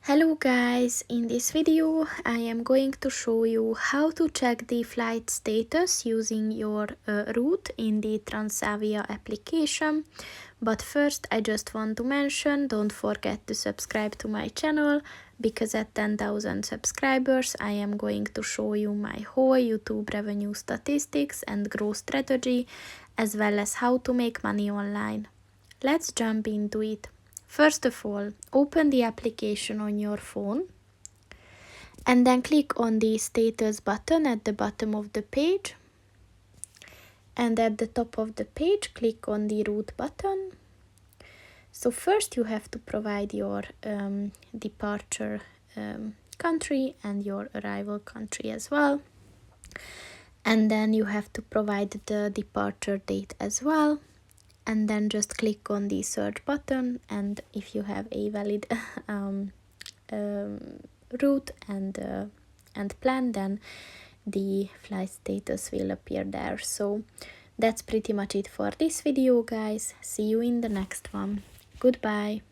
Hello guys, in this video I am going to show you how to check the flight status using your route in the Transavia application. But first I just want to mention, don't forget to subscribe to my channel, because at 10,000 subscribers I am going to show you my whole YouTube revenue statistics and growth strategy, as well as how to make money online. Let's jump into it. First of all, open the application on your phone and then click on the status button at the bottom of the page. And at the top of the page, click on the route button. So first you have to provide your departure country and your arrival country as well. And then you have to provide the departure date as well. And then just click on the search button, and if you have a valid route and plan, then the flight status will appear there. So that's pretty much it for this video, guys. See you in the next one. Goodbye.